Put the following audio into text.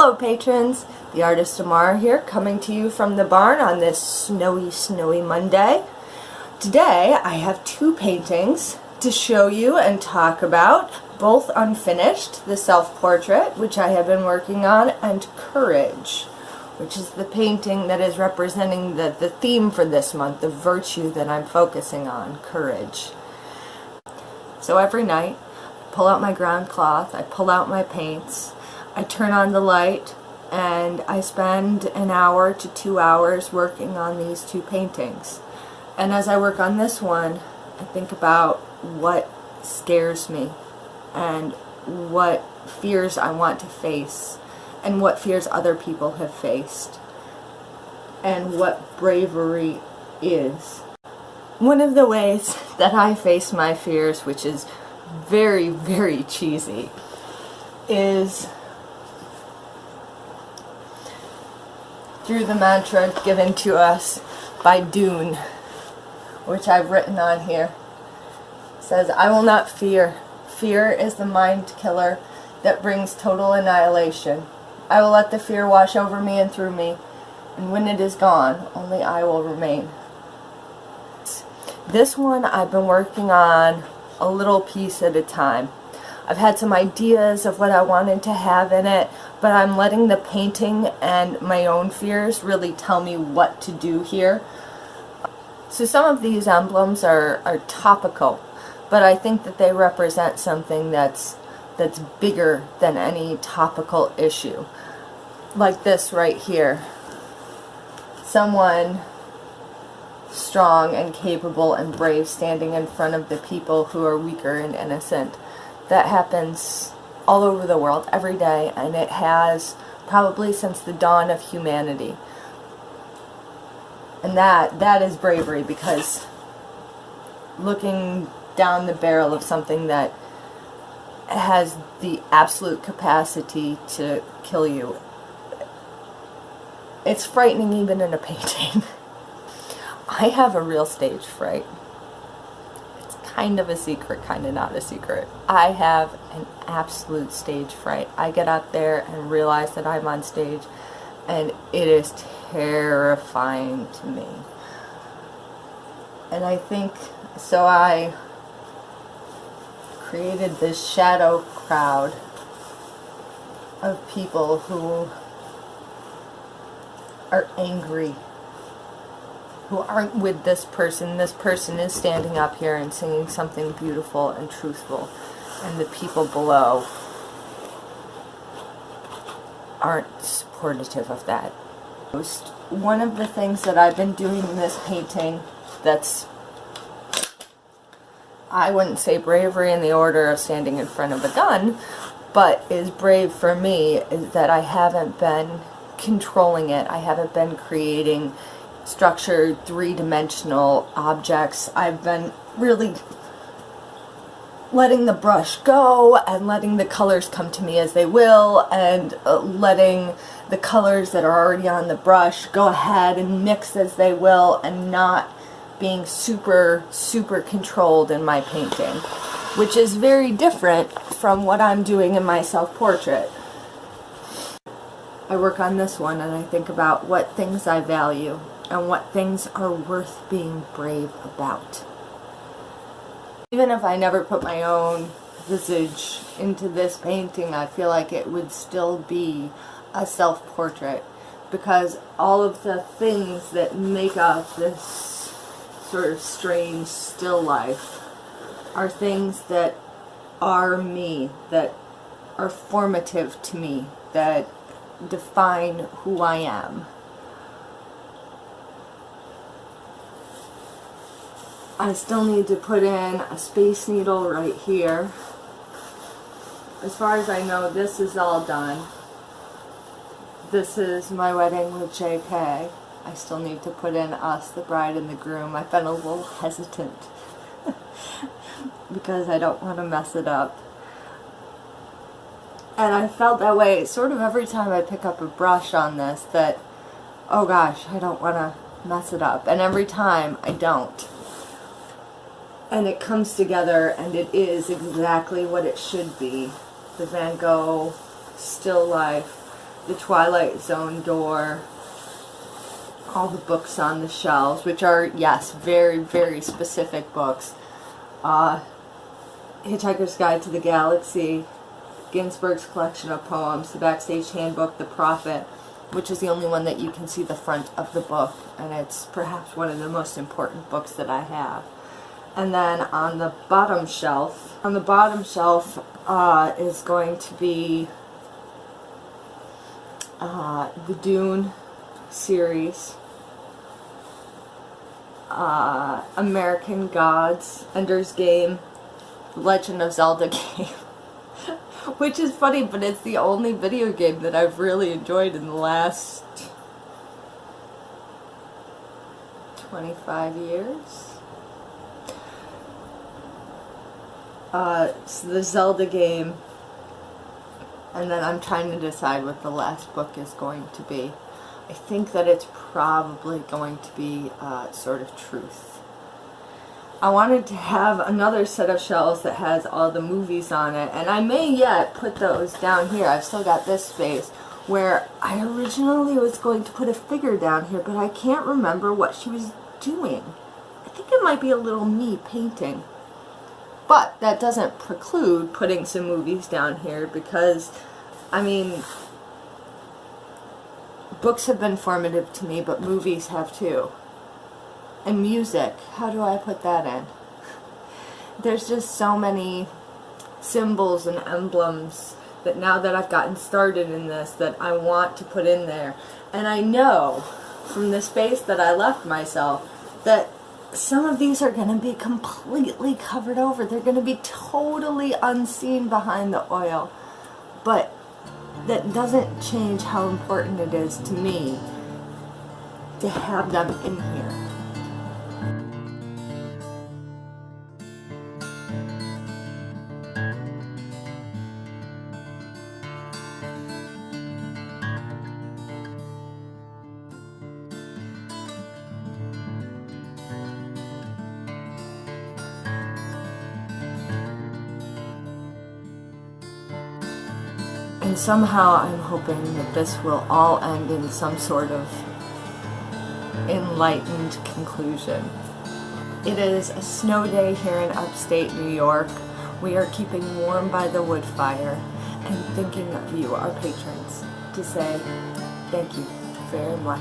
Hello patrons, the artist AmarA here, coming to you from the barn on this snowy Monday. Today I have two paintings to show you and talk about, both unfinished, the self-portrait, which I have been working on, and Courage, which is the painting that is representing the theme for this month, the virtue that I'm focusing on, courage. So every night, I pull out my ground cloth, I pull out my paints, I turn on the light, and I spend an hour to 2 hours working on these two paintings. And as I work on this one, I think about what scares me and what fears I want to face and what fears other people have faced and what bravery is. One of the ways that I face my fears, which is very, very cheesy, is through the mantra given to us by Dune, which I've written on here. It says, "I will not fear. Fear is the mind killer that brings total annihilation. I will let the fear wash over me and through me, and when it is gone, only I will remain." This one I've been working on a little piece at a time. I've had some ideas of what I wanted to have in it, but I'm letting the painting and my own fears really tell me what to do here. So some of these emblems are topical, but I think that they represent something that's bigger than any topical issue. Like this right here. Someone strong and capable and brave standing in front of the people who are weaker and innocent. That happens all over the world every day, and it has probably since the dawn of humanity. And that is bravery, because looking down the barrel of something that has the absolute capacity to kill you, it's frightening even in a painting. I have a real stage fright. It's kind of a secret, kind of not a secret. I have an absolute stage fright. I get up there and realize that I'm on stage, and it is terrifying to me. And I think, so I created this shadow crowd of people who are angry, who aren't with this person. This person is standing up here and singing something beautiful and truthful, and the people below aren't supportive of that. One of the things that I've been doing in this painting that's, I wouldn't say bravery in the order of standing in front of a gun, but is brave for me, is that I haven't been controlling it. I haven't been creating structured three-dimensional objects. I've been really letting the brush go and letting the colors come to me as they will, and letting the colors that are already on the brush go ahead and mix as they will, and not being super controlled in my painting, which is very different from what I'm doing in my self-portrait. I work on this one and I think about what things I value and what things are worth being brave about. Even if I never put my own visage into this painting, I feel like it would still be a self-portrait, because all of the things that make up this sort of strange still life are things that are me, that are formative to me, that define who I am. I still need to put in a space needle right here. As far as I know, this is all done. This is my wedding with JK. I still need to put in us, the bride and the groom. I've been a little hesitant because I don't want to mess it up. And I felt that way sort of every time I pick up a brush on this, that, oh gosh, I don't want to mess it up. And every time I don't. And it comes together, and it is exactly what it should be. The Van Gogh still life the Twilight Zone door, all the books on the shelves, which are, yes, very, very specific books. Hitchhiker's Guide to the Galaxy, Ginsberg's collection of poems, the Backstage Handbook, The Prophet, which is the only one that you can see the front of the book, and it's perhaps one of the most important books that I have. And then on the bottom shelf, is going to be the Dune series, American Gods, Ender's Game, Legend of Zelda game, which is funny, but it's the only video game that I've really enjoyed in the last 25 years. So the Zelda game, and then I'm trying to decide what the last book is going to be. I think that it's probably going to be Sword of Truth. I wanted to have another set of shelves that has all the movies on it, and I may yet put those down here. I've still got this space where I originally was going to put a figure down here, but I can't remember what she was doing. I think it might be a little me painting. But that doesn't preclude putting some movies down here because, I mean, books have been formative to me, but movies have too. And music, how do I put that in? There's just so many symbols and emblems that now that I've gotten started in this that I want to put in there. And I know from the space that I left myself that some of these are going to be completely covered over. They're going to be totally unseen behind the oil. But that doesn't change how important it is to me to have them in here. And somehow I'm hoping that this will all end in some sort of enlightened conclusion. It is a snow day here in upstate New York. We are keeping warm by the wood fire and thinking of you, our patrons, to say thank you very much.